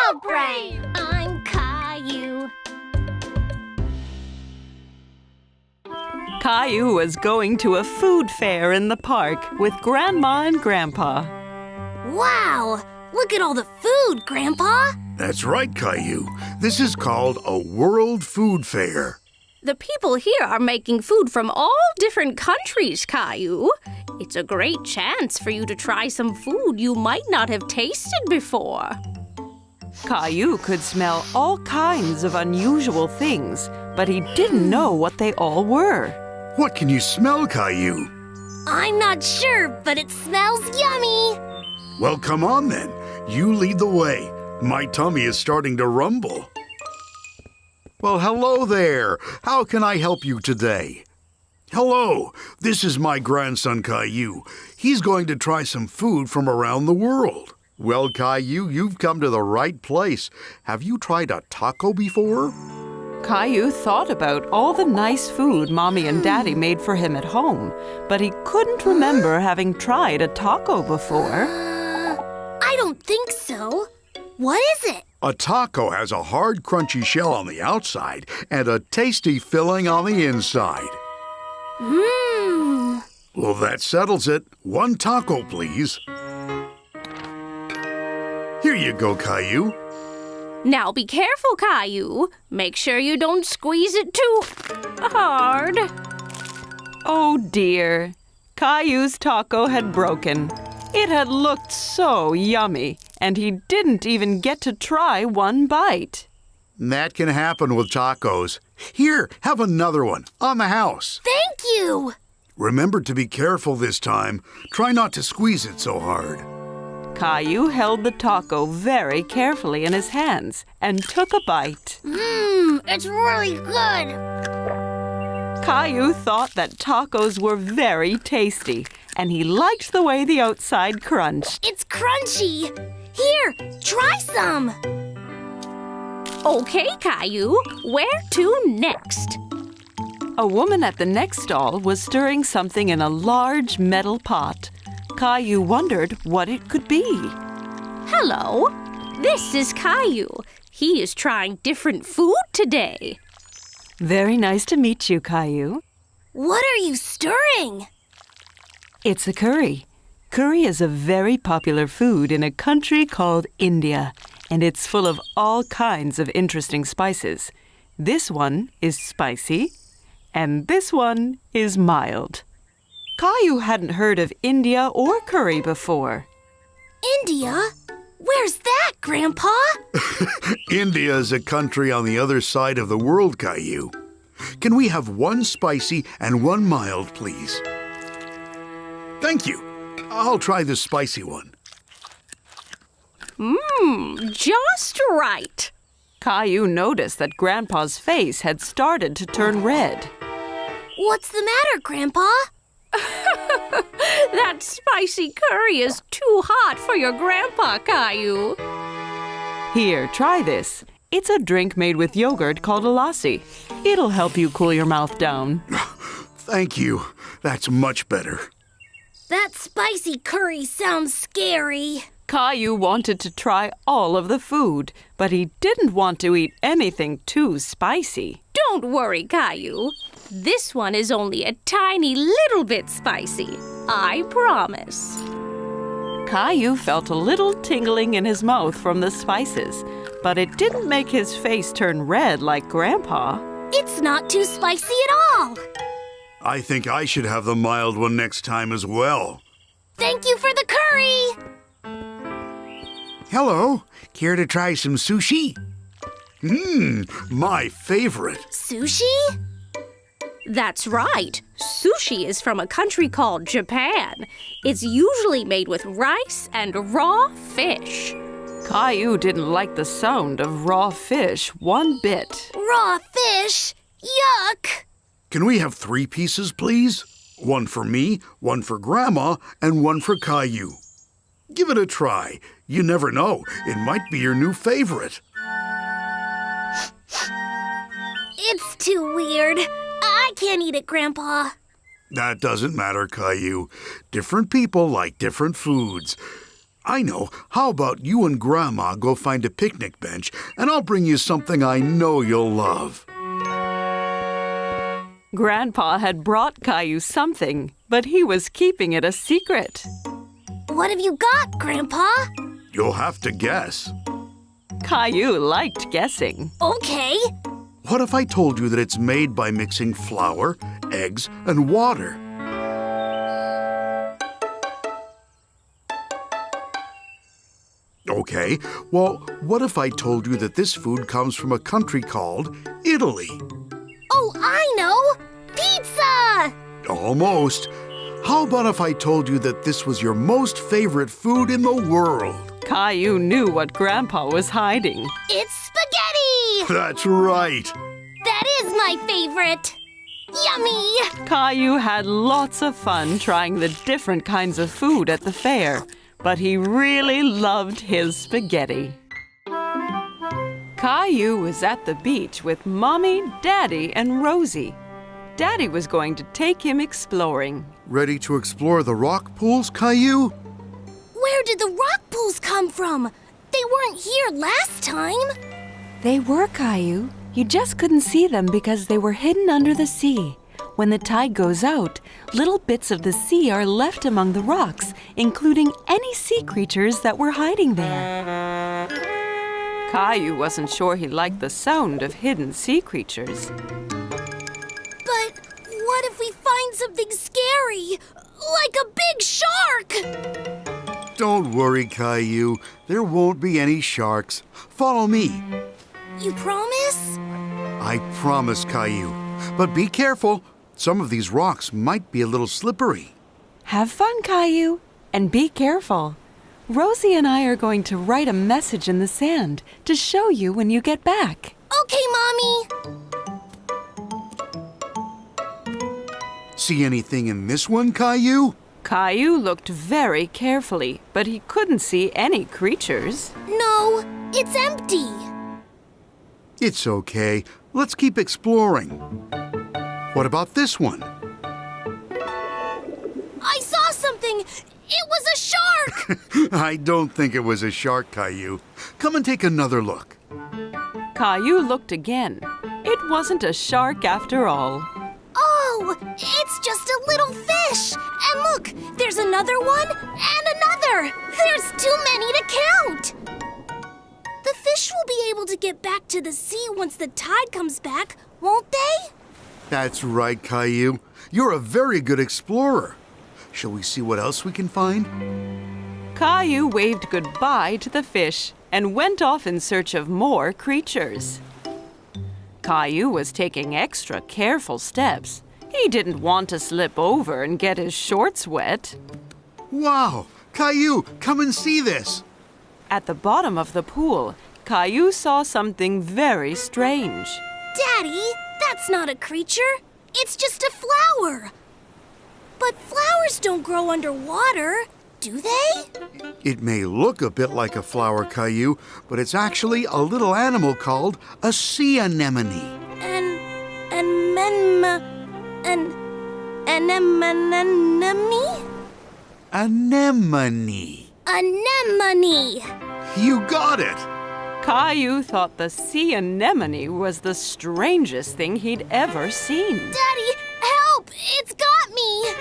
WildBrain! I'm Caillou. Caillou was going to a food fair in the park with Grandma and Grandpa. Wow! Look at all the food, Grandpa! That's right, Caillou. This is called a World Food Fair. The people here are making food from all different countries, Caillou. It's a great chance for you to try some food you might not have tasted before. Caillou could smell all kinds of unusual things, but he didn't know what they all were. What can you smell, Caillou? I'm not sure, but it smells yummy! Well, come on then. You lead the way. My tummy is starting to rumble. Well, hello there. How can I help you today? Hello, this is my grandson Caillou. He's going to try some food from around the world. Well, Caillou, you've come to the right place. Have you tried a taco before? Caillou thought about all the nice food Mommy and Daddy made for him at home, but he couldn't remember having tried a taco before. I don't think so. What is it? A taco has a hard, crunchy shell on the outside and a tasty filling on the inside. Mmm. Well, that settles it. One taco, please. Here you go, Caillou. Now be careful, Caillou. Make sure you don't squeeze it too hard. Oh dear, Caillou's taco had broken. It had looked so yummy, and he didn't even get to try one bite. That can happen with tacos. Here, have another one on the house. Thank you! Remember to be careful this time. Try not to squeeze it so hard. Caillou held the taco very carefully in his hands and took a bite. Mmm, it's really good! Caillou thought that tacos were very tasty, and he liked the way the outside crunched. It's crunchy! Here, try some! Okay, Caillou, where to next? A woman at the next stall was stirring something in a large metal pot. Caillou wondered what it could be. Hello, this is Caillou. He is trying different food today. Very nice to meet you, Caillou. What are you stirring? It's a curry. Curry is a very popular food in a country called India, and it's full of all kinds of interesting spices. This one is spicy, and this one is mild. Caillou hadn't heard of India or curry before. India? Where's that, Grandpa? India is a country on the other side of the world, Caillou. Can we have one spicy and one mild, please? Thank you. I'll try the spicy one. Just right. Caillou noticed that Grandpa's face had started to turn red. What's the matter, Grandpa? That spicy curry is too hot for your grandpa, Caillou. Here, try this. It's a drink made with yogurt called a lassi. It'll help you cool your mouth down. Thank you. That's much better. That spicy curry sounds scary. Caillou wanted to try all of the food, but he didn't want to eat anything too spicy. Don't worry, Caillou. This one is only a tiny little bit spicy. I promise. Caillou felt a little tingling in his mouth from the spices, but it didn't make his face turn red like Grandpa. It's not too spicy at all. I think I should have the mild one next time as well. Thank you for the curry. Hello. Care to try some sushi? My favorite. Sushi? That's right. Sushi is from a country called Japan. It's usually made with rice and raw fish. Caillou didn't like the sound of raw fish one bit. Raw fish? Yuck! Can we have 3 pieces, please? One for me, one for Grandma, and one for Caillou. Give it a try. You never know. It might be your new favorite. It's too weird. I can't eat it, Grandpa. That doesn't matter, Caillou. Different people like different foods. I know. How about you and Grandma go find a picnic bench, and I'll bring you something I know you'll love. Grandpa had brought Caillou something, but he was keeping it a secret. What have you got, Grandpa? You'll have to guess. Caillou liked guessing. Okay. What if I told you that it's made by mixing flour, eggs, and water? Okay, well, what if I told you that this food comes from a country called Italy? Oh, I know! Pizza! Almost. How about if I told you that this was your most favorite food in the world? Caillou knew what Grandpa was hiding. It's spaghetti! That's right. That is my favorite. Yummy! Caillou had lots of fun trying the different kinds of food at the fair, but he really loved his spaghetti. Caillou was at the beach with Mommy, Daddy, and Rosie. Daddy was going to take him exploring. Ready to explore the rock pools, Caillou? Where did the rock pools come from? They weren't here last time. They were, Caillou. You just couldn't see them because they were hidden under the sea. When the tide goes out, little bits of the sea are left among the rocks, including any sea creatures that were hiding there. Caillou wasn't sure he liked the sound of hidden sea creatures. But what if we find something scary? Like a big shark! Don't worry, Caillou. There won't be any sharks. Follow me. You promise? I promise, Caillou. But be careful. Some of these rocks might be a little slippery. Have fun, Caillou, and be careful. Rosie and I are going to write a message in the sand to show you when you get back. Okay, Mommy. See anything in this one, Caillou? Caillou looked very carefully, but he couldn't see any creatures. No, it's empty. It's okay. Let's keep exploring. What about this one? I saw something. It was a shark. I don't think it was a shark, Caillou. Come and take another look. Caillou looked again. It wasn't a shark after all. Oh, it's just a little fish. And look, there's another one and another. There's too many to count. The fish will be able to get back to the sea once the tide comes back, won't they? That's right, Caillou. You're a very good explorer. Shall we see what else we can find? Caillou waved goodbye to the fish and went off in search of more creatures. Caillou was taking extra careful steps. He didn't want to slip over and get his shorts wet. Wow! Caillou, come and see this! At the bottom of the pool, Caillou saw something very strange. Daddy, that's not a creature. It's just a flower. But flowers don't grow underwater, do they? It may look a bit like a flower, Caillou, but it's actually a little animal called a sea anemone. Anemone? Anemone. Anemone. You got it! Caillou thought the sea anemone was the strangest thing he'd ever seen. Daddy, help! It's got me!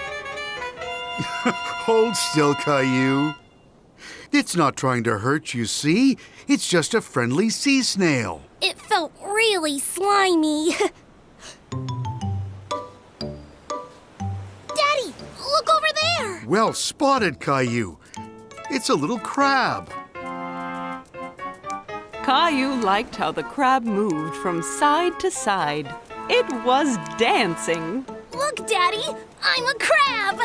Hold still, Caillou. It's not trying to hurt you, see? It's just a friendly sea snail. It felt really slimy. Daddy, look over there! Well spotted, Caillou. It's a little crab. Caillou liked how the crab moved from side to side. It was dancing. Look, Daddy, I'm a crab!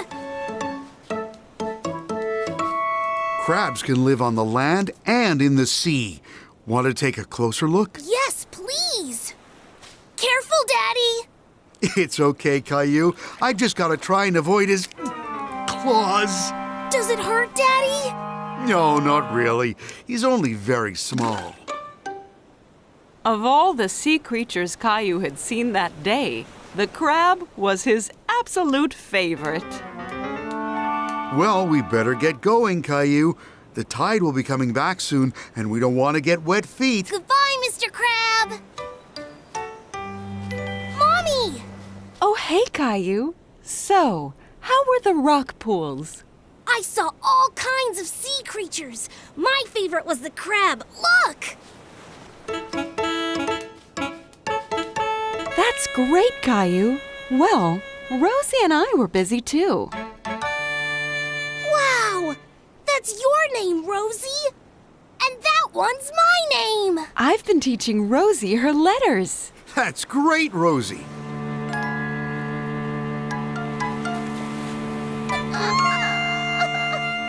Crabs can live on the land and in the sea. Want to take a closer look? Yes, please! Careful, Daddy! It's okay, Caillou. I've just got to try and avoid his claws. Does it hurt, Daddy? No, not really. He's only very small. Of all the sea creatures Caillou had seen that day, the crab was his absolute favorite. Well, we better get going, Caillou. The tide will be coming back soon, and we don't want to get wet feet. Goodbye, Mr. Crab. Mommy! Oh, hey, Caillou. So, how were the rock pools? I saw all kinds of sea creatures. My favorite was the crab. Look! That's great, Caillou. Well, Rosie and I were busy too. Wow! That's your name, Rosie. And that one's my name. I've been teaching Rosie her letters. That's great, Rosie.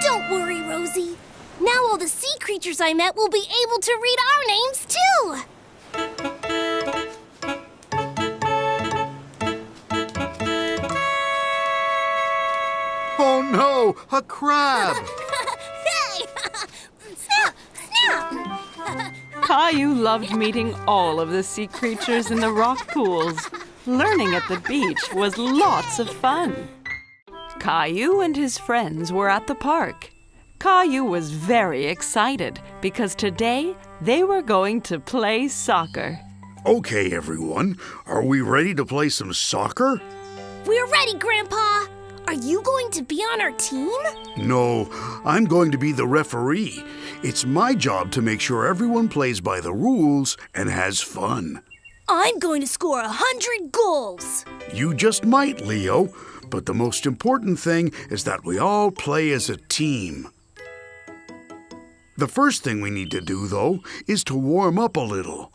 Don't worry, Rosie. Now all the sea creatures I met will be able to read our names, too. Oh no, a crab! Hey! Snap! Snap! Caillou loved meeting all of the sea creatures in the rock pools. Learning at the beach was lots of fun. Caillou and his friends were at the park. Caillou was very excited because today they were going to play soccer. Okay, everyone, are we ready to play some soccer? We're ready, Grandpa. Are you going to be on our team? No, I'm going to be the referee. It's my job to make sure everyone plays by the rules and has fun. I'm going to score 100 goals. You just might, Leo, but the most important thing is that we all play as a team. The first thing we need to do, though, is to warm up a little.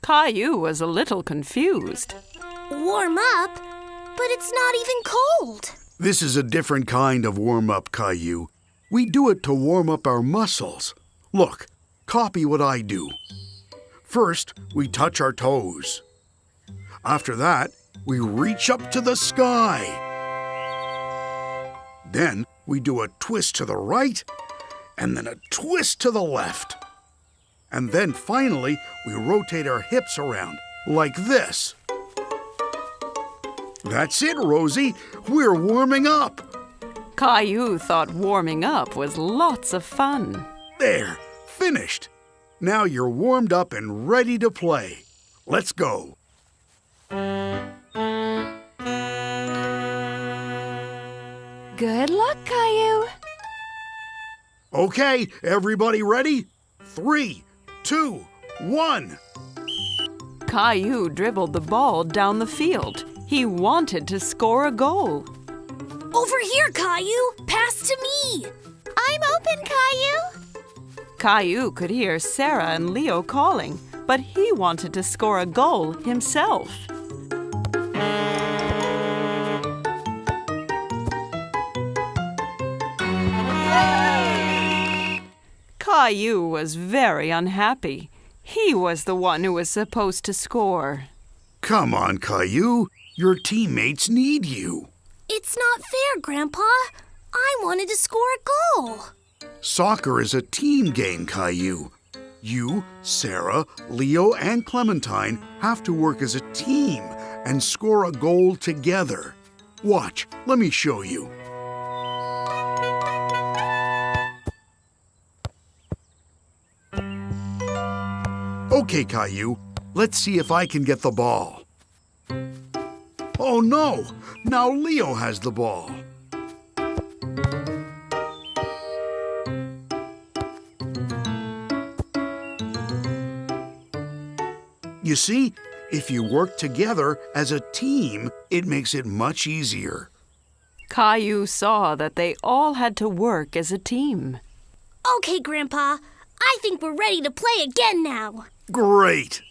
Caillou was a little confused. Warm up? But it's not even cold. This is a different kind of warm-up, Caillou. We do it to warm up our muscles. Look, copy what I do. First, we touch our toes. After that, we reach up to the sky. Then we do a twist to the right and then a twist to the left. And then finally, we rotate our hips around like this. That's it, Rosie. We're warming up. Caillou thought warming up was lots of fun. There, finished. Now you're warmed up and ready to play. Let's go. Good luck, Caillou. Okay, everybody ready? 3, 2, 1. Caillou dribbled the ball down the field. He wanted to score a goal. Over here, Caillou. Pass to me. I'm open, Caillou. Caillou could hear Sarah and Leo calling, but he wanted to score a goal himself. Caillou was very unhappy. He was the one who was supposed to score. Come on, Caillou. Your teammates need you. It's not fair, Grandpa. I wanted to score a goal. Soccer is a team game, Caillou. You, Sarah, Leo, and Clementine have to work as a team and score a goal together. Watch, let me show you. Okay, Caillou, let's see if I can get the ball. Oh no! Now Leo has the ball. You see, if you work together as a team, it makes it much easier. Caillou saw that they all had to work as a team. Okay, Grandpa. I think we're ready to play again now. Great!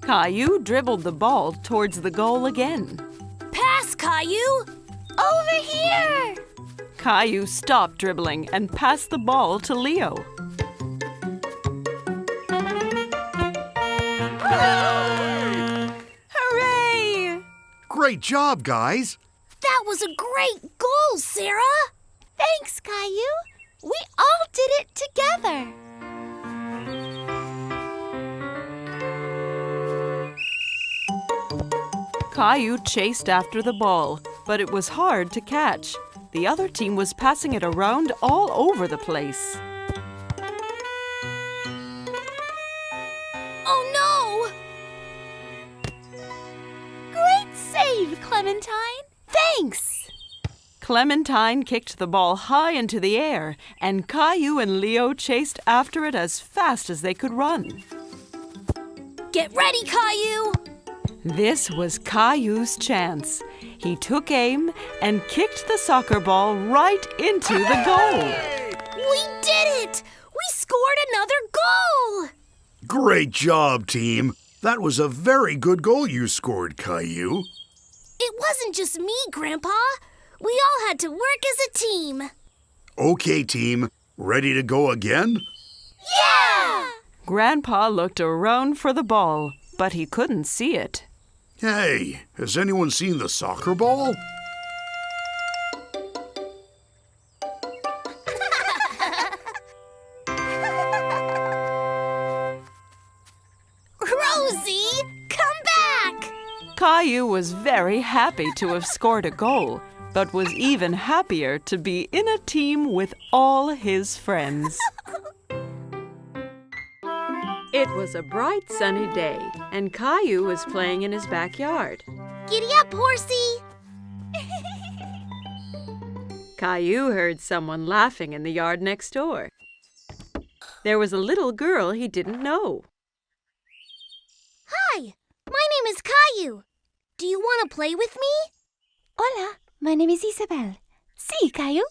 Caillou dribbled the ball towards the goal again. Pass, Caillou. Over here. Caillou stopped dribbling and passed the ball to Leo. Hooray! Great job, guys! That was a great goal, Sarah. Thanks, Caillou. We all did it together. Caillou chased after the ball, but it was hard to catch. The other team was passing it around all over the place. Oh no! Great save, Clementine! Thanks! Clementine kicked the ball high into the air, and Caillou and Leo chased after it as fast as they could run. Get ready, Caillou! This was Caillou's chance. He took aim and kicked the soccer ball right into the goal. We did it! We scored another goal! Great job, team. That was a very good goal you scored, Caillou. It wasn't just me, Grandpa. We all had to work as a team. Okay, team. Ready to go again? Yeah! Grandpa looked around for the ball, but he couldn't see it. Hey, has anyone seen the soccer ball? Rosie, come back! Caillou was very happy to have scored a goal, but was even happier to be in a team with all his friends. It was a bright sunny day, and Caillou was playing in his backyard. Giddy up, horsey! Caillou heard someone laughing in the yard next door. There was a little girl he didn't know. Hi, my name is Caillou. Do you want to play with me? Hola, my name is Isabel. Sí, Caillou?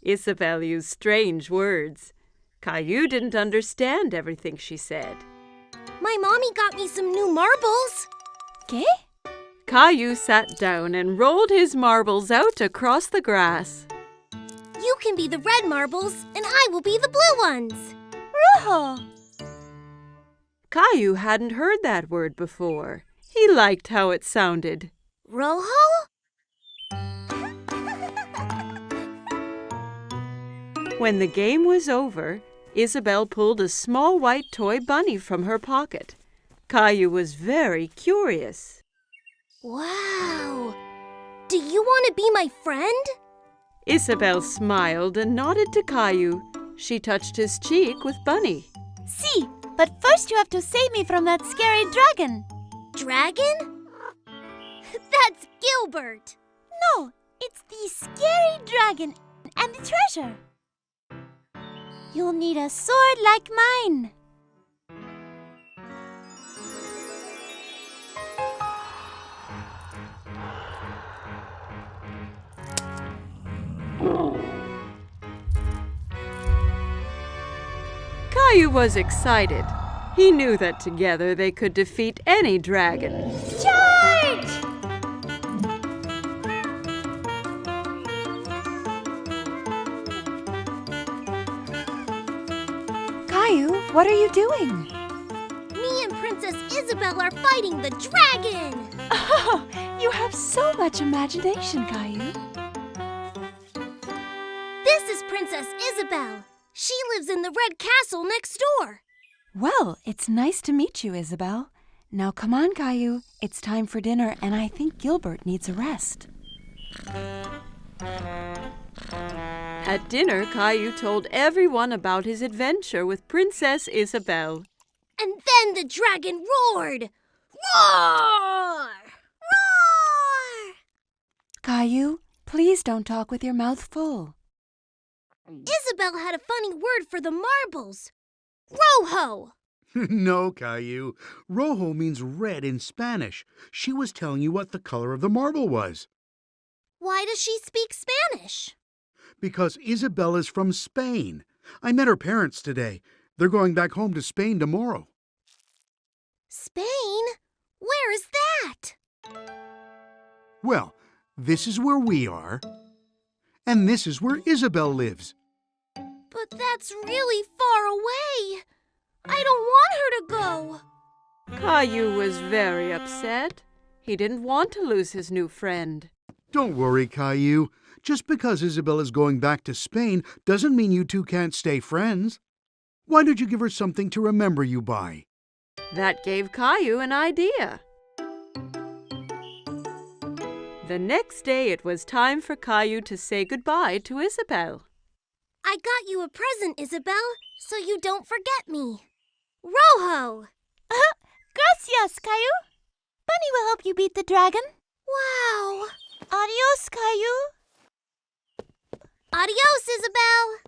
Isabel used strange words. Caillou didn't understand everything she said. My mommy got me some new marbles. ¿Qué? Caillou sat down and rolled his marbles out across the grass. You can be the red marbles, and I will be the blue ones. Rojo! Caillou hadn't heard that word before. He liked how it sounded. Rojo? When the game was over, Isabel pulled a small white toy bunny from her pocket. Caillou was very curious. Wow! Do you want to be my friend? Isabel smiled and nodded to Caillou. She touched his cheek with Bunny. Sí, but first you have to save me from that scary dragon. Dragon? That's Gilbert. No, it's the scary dragon and the treasure. You'll need a sword like mine. Caillou was excited. He knew that together they could defeat any dragon. Charge! Caillou, what are you doing? Me and Princess Isabel are fighting the dragon. Oh, you have so much imagination, Caillou. This is Princess Isabel. She lives in the red castle next door. Well, it's nice to meet you, Isabel. Now come on, Caillou. It's time for dinner, and I think Gilbert needs a rest. At dinner, Caillou told everyone about his adventure with Princess Isabel. And then the dragon roared. Roar! Roar! Caillou, please don't talk with your mouth full. Isabel had a funny word for the marbles. Rojo! No, Caillou. Rojo means red in Spanish. She was telling you what the color of the marble was. Why does she speak Spanish? Because Isabel is from Spain. I met her parents today. They're going back home to Spain tomorrow. Spain? Where is that? Well, this is where we are. And this is where Isabel lives. But that's really far away. I don't want her to go. Caillou was very upset. He didn't want to lose his new friend. Don't worry, Caillou. Just because Isabel is going back to Spain doesn't mean you two can't stay friends. Why don't you give her something to remember you by? That gave Caillou an idea. The next day it was time for Caillou to say goodbye to Isabel. I got you a present, Isabel, so you don't forget me. Rojo! Gracias, Caillou. Bunny will help you beat the dragon. Wow! Adios, Caillou. Adios, Isabel!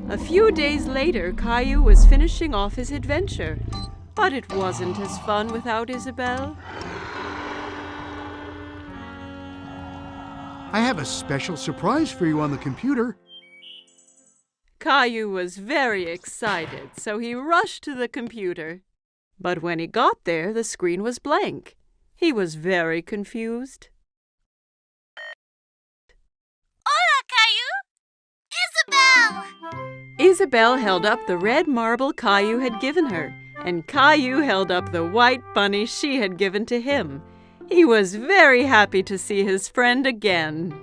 A few days later, Caillou was finishing off his adventure. But it wasn't as fun without Isabel. I have a special surprise for you on the computer. Caillou was very excited, so he rushed to the computer. But when he got there, the screen was blank. He was very confused. Hola, Caillou. Isabel! Isabel held up the red marble Caillou had given her, and Caillou held up the white bunny she had given to him. He was very happy to see his friend again.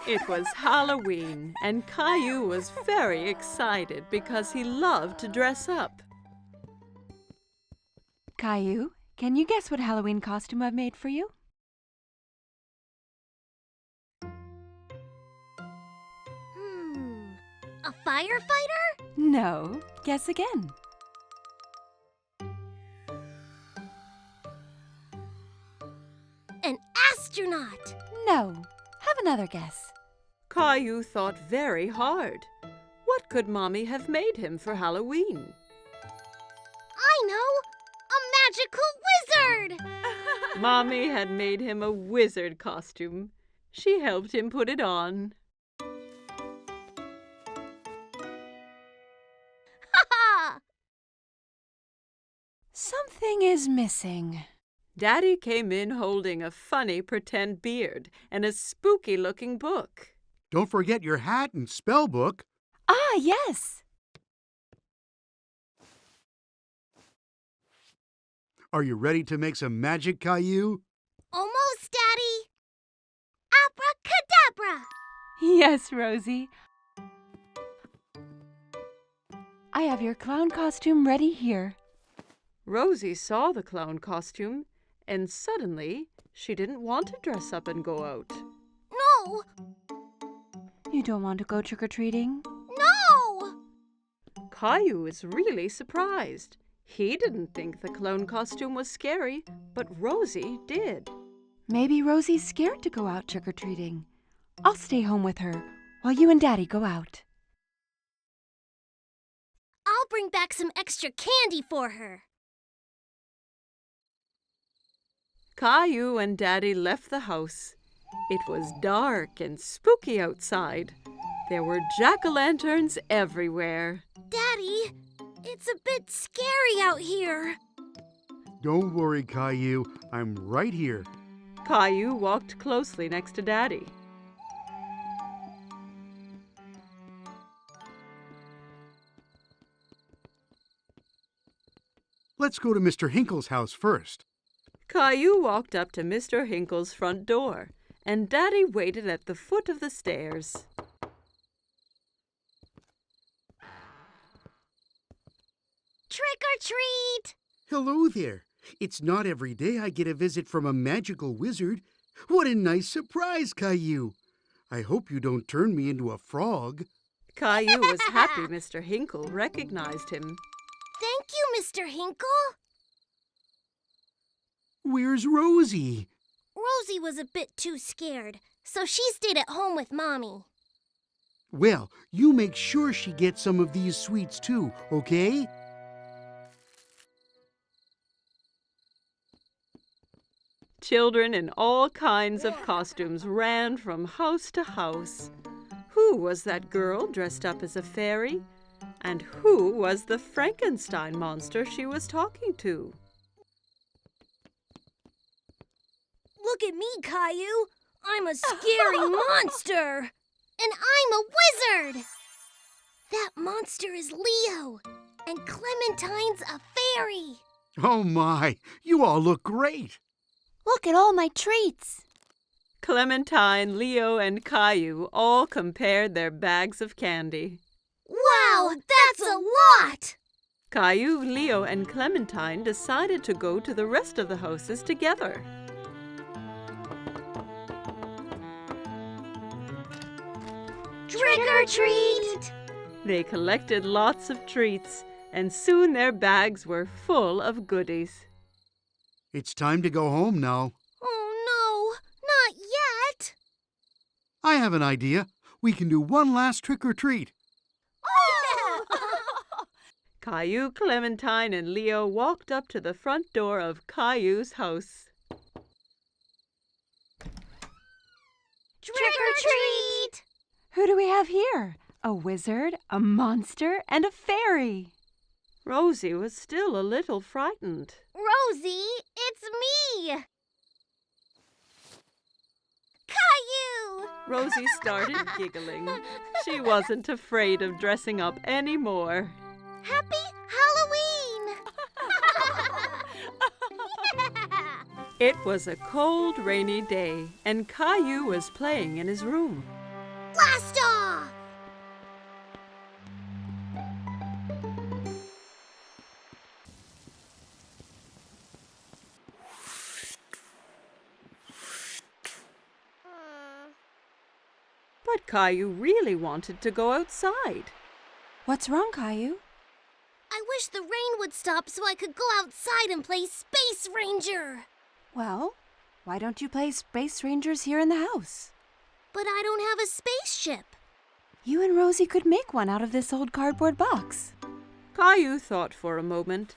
It was Halloween, and Caillou was very excited because he loved to dress up. Caillou, can you guess what Halloween costume I've made for you? A firefighter? No. Guess again. An astronaut? No. Have another guess. Caillou thought very hard. What could Mommy have made him for Halloween? I know! A magical wizard! Mommy had made him a wizard costume. She helped him put it on. Something is missing. Daddy came in holding a funny pretend beard and a spooky-looking book. Don't forget your hat and spell book. Ah, yes. Are you ready to make some magic, Caillou? Almost, Daddy. Abracadabra! Yes, Rosie. I have your clown costume ready here. Rosie saw the clown costume, and suddenly she didn't want to dress up and go out. No! You don't want to go trick-or-treating? No! Caillou was really surprised. He didn't think the clown costume was scary, but Rosie did. Maybe Rosie's scared to go out trick-or-treating. I'll stay home with her while you and Daddy go out. I'll bring back some extra candy for her. Caillou and Daddy left the house. It was dark and spooky outside. There were jack-o'-lanterns everywhere. Daddy, it's a bit scary out here. Don't worry, Caillou. I'm right here. Caillou walked closely next to Daddy. Let's go to Mr. Hinkle's house first. Caillou walked up to Mr. Hinkle's front door, and Daddy waited at the foot of the stairs. Trick or treat! Hello there. It's not every day I get a visit from a magical wizard. What a nice surprise, Caillou. I hope you don't turn me into a frog. Caillou was happy Mr. Hinkle recognized him. Thank you, Mr. Hinkle. Where's Rosie? Rosie was a bit too scared, so she stayed at home with Mommy. Well, you make sure she gets some of these sweets too, okay? Children in all kinds of costumes ran from house to house. Who was that girl dressed up as a fairy? And who was the Frankenstein monster she was talking to? Look at me, Caillou. I'm a scary monster. And I'm a wizard. That monster is Leo. And Clementine's a fairy. Oh my, you all look great. Look at all my treats. Clementine, Leo, and Caillou all compared their bags of candy. Wow, that's a what? Caillou, Leo, and Clementine decided to go to the rest of the houses together. Trick or treat! They collected lots of treats, and soon their bags were full of goodies. It's time to go home now. Oh no, not yet! I have an idea. We can do one last trick or treat. Oh! Caillou, Clementine, and Leo walked up to the front door of Caillou's house. Trick or treat! Who do we have here? A wizard, a monster, and a fairy. Rosie was still a little frightened. Rosie, it's me! Caillou! Rosie started giggling. She wasn't afraid of dressing up anymore. Happy Halloween! It was a cold, rainy day, and Caillou was playing in his room. Blast off! But Caillou really wanted to go outside. What's wrong, Caillou? I wish the rain would stop so I could go outside and play Space Ranger. Well, why don't you play Space Rangers here in the house? But I don't have a spaceship. You and Rosie could make one out of this old cardboard box. Caillou thought for a moment.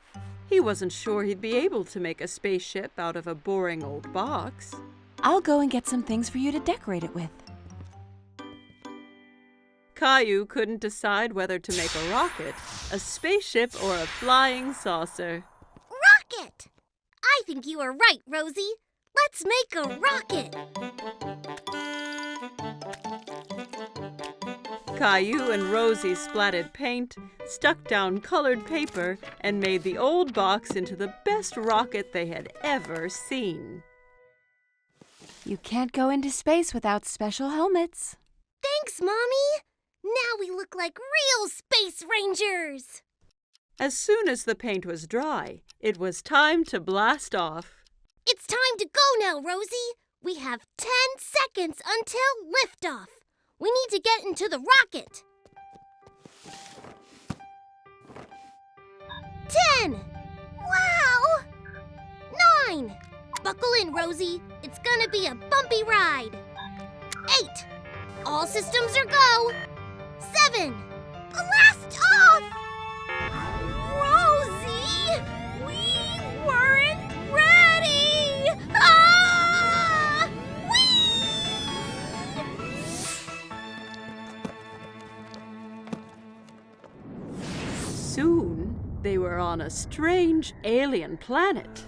He wasn't sure he'd be able to make a spaceship out of a boring old box. I'll go and get some things for you to decorate it with. Caillou couldn't decide whether to make a rocket, a spaceship, or a flying saucer. Rocket! I think you are right, Rosie. Let's make a rocket. Caillou and Rosie splattered paint, stuck down colored paper, and made the old box into the best rocket they had ever seen. You can't go into space without special helmets. Thanks, Mommy. Now we look like real Space Rangers. As soon as the paint was dry, it was time to blast off. It's time to go now, Rosie. We have 10 seconds until liftoff. We need to get into the rocket. 10. Wow. 9. Buckle in, Rosie. It's gonna be a bumpy ride. 8. All systems are go. 7. Blast off! Rosie! We weren't ready! Ah! Soon, they were on a strange alien planet.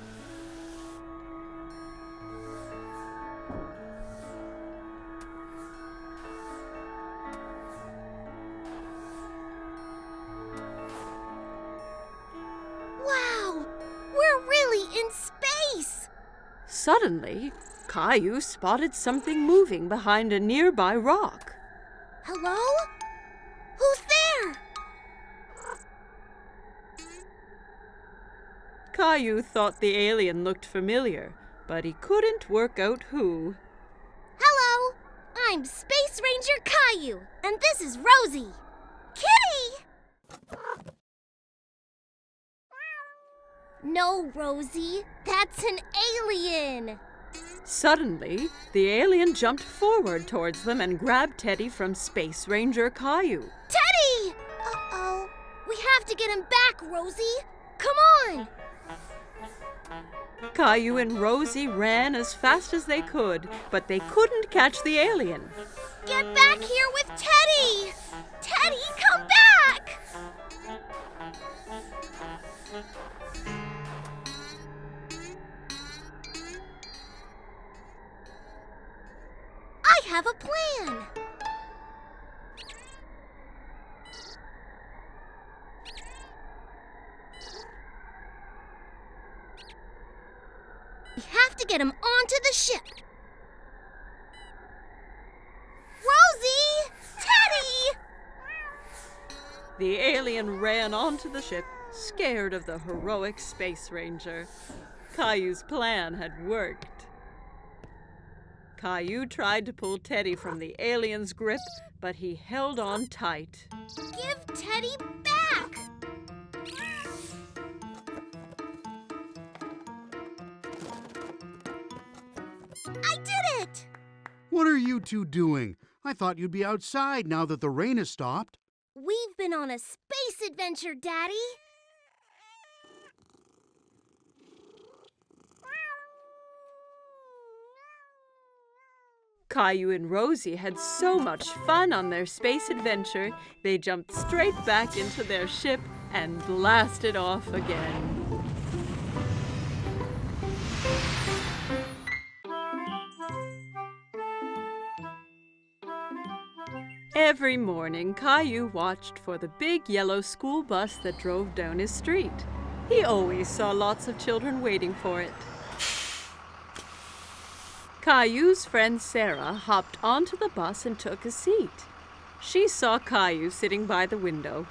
Wow! We're really in space! Suddenly, Caillou spotted something moving behind a nearby rock. Hello? Who's there? Caillou thought the alien looked familiar, but he couldn't work out who. Hello! I'm Space Ranger Caillou, and this is Rosie. Kitty! No, Rosie. That's an alien. Suddenly, the alien jumped forward towards them and grabbed Teddy from Space Ranger Caillou. Teddy! Uh-oh. We have to get him back, Rosie. Come on! Caillou and Rosie ran as fast as they could, but they couldn't catch the alien. Get back here with Teddy! Teddy, come back! I have a plan. We have to get him onto the ship. Rosie! Teddy! The alien ran onto the ship, scared of the heroic space ranger. Caillou's plan had worked. Caillou tried to pull Teddy from the alien's grip, but he held on tight. Give Teddy back! I did it! What are you two doing? I thought you'd be outside now that the rain has stopped. We've been on a space adventure, Daddy. Caillou and Rosie had so much fun on their space adventure, they jumped straight back into their ship and blasted off again. Every morning, Caillou watched for the big yellow school bus that drove down his street. He always saw lots of children waiting for it. Caillou's friend Sarah hopped onto the bus and took a seat. She saw Caillou sitting by the window.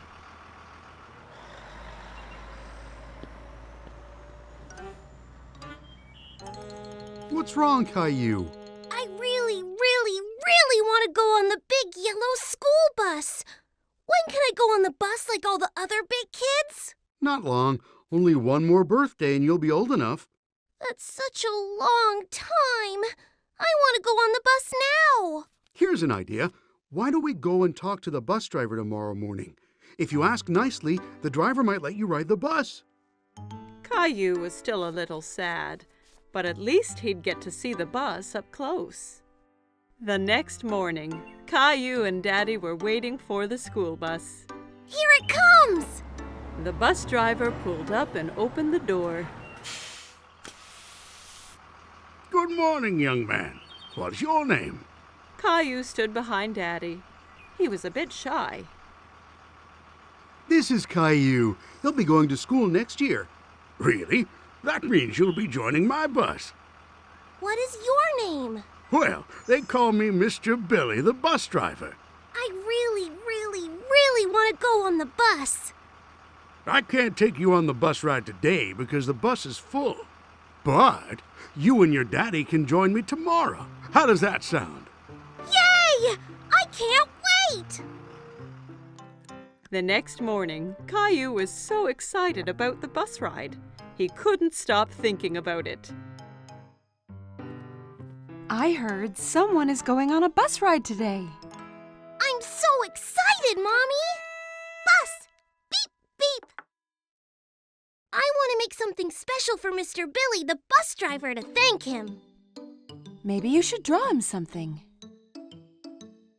What's wrong, Caillou? I really want to go on the big yellow school bus. When can I go on the bus like all the other big kids? Not long. Only one more birthday and you'll be old enough. That's such a long time. I want to go on the bus now. Here's an idea. Why don't we go and talk to the bus driver tomorrow morning? If you ask nicely, the driver might let you ride the bus. Caillou was still a little sad, but at least he'd get to see the bus up close. The next morning, Caillou and Daddy were waiting for the school bus. Here it comes! The bus driver pulled up and opened the door. Good morning, young man. What's your name? Caillou stood behind Daddy. He was a bit shy. This is Caillou. He'll be going to school next year. Really? That means you'll be joining my bus. What is your name? Well, they call me Mr. Billy, the bus driver. I really want to go on the bus. I can't take you on the bus ride today because the bus is full. But you and your daddy can join me tomorrow. How does that sound? Yay! I can't wait! The next morning, Caillou was so excited about the bus ride. He couldn't stop thinking about it. I heard someone is going on a bus ride today. I'm so excited, Mommy! Bus! Beep, beep! I want to make something special for Mr. Billy, the bus driver, to thank him. Maybe you should draw him something.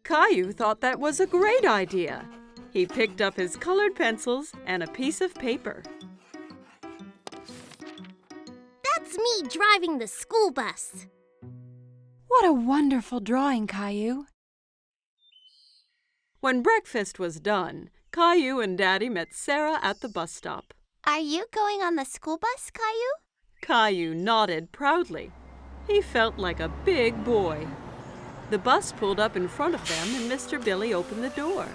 Caillou thought that was a great idea. He picked up his colored pencils and a piece of paper. That's me driving the school bus. What a wonderful drawing, Caillou. When breakfast was done, Caillou and Daddy met Sarah at the bus stop. Are you going on the school bus, Caillou? Caillou nodded proudly. He felt like a big boy. The bus pulled up in front of them and Mr. Billy opened the door.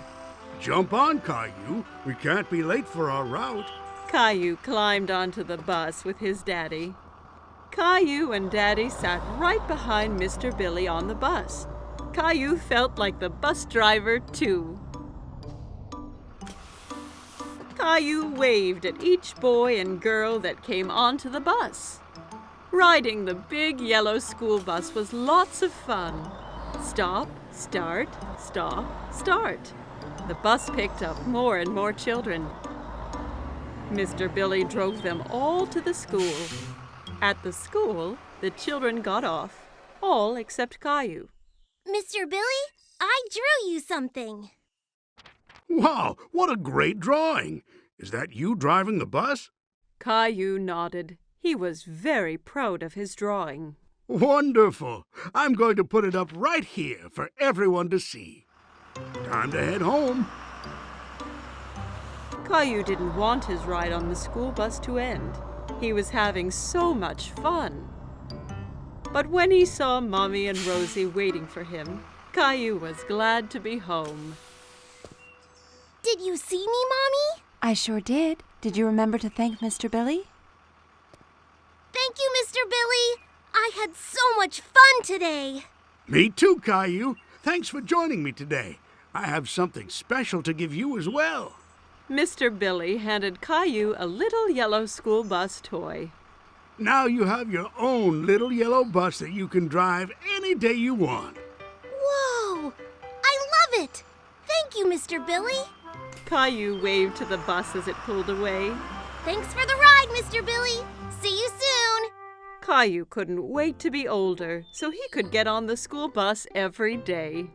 Jump on, Caillou. We can't be late for our route. Caillou climbed onto the bus with his daddy. Caillou and Daddy sat right behind Mr. Billy on the bus. Caillou felt like the bus driver, too. Caillou waved at each boy and girl that came onto the bus. Riding the big yellow school bus was lots of fun. Stop, start, stop, start. The bus picked up more and more children. Mr. Billy drove them all to the school. At the school, the children got off, all except Caillou. Mr. Billy, I drew you something. Wow, what a great drawing. Is that you driving the bus? Caillou nodded. He was very proud of his drawing. Wonderful. I'm going to put it up right here for everyone to see. Time to head home. Caillou didn't want his ride on the school bus to end. He was having so much fun. But when he saw Mommy and Rosie waiting for him, Caillou was glad to be home. Did you see me, Mommy? I sure did. Did you remember to thank Mr. Billy? Thank you, Mr. Billy. I had so much fun today. Me too, Caillou. Thanks for joining me today. I have something special to give you as well. Mr. Billy handed Caillou a little yellow school bus toy. Now you have your own little yellow bus that you can drive any day you want. Whoa! I love it! Thank you, Mr. Billy. Caillou waved to the bus as it pulled away. Thanks for the ride, Mr. Billy. See you soon. Caillou couldn't wait to be older so he could get on the school bus every day.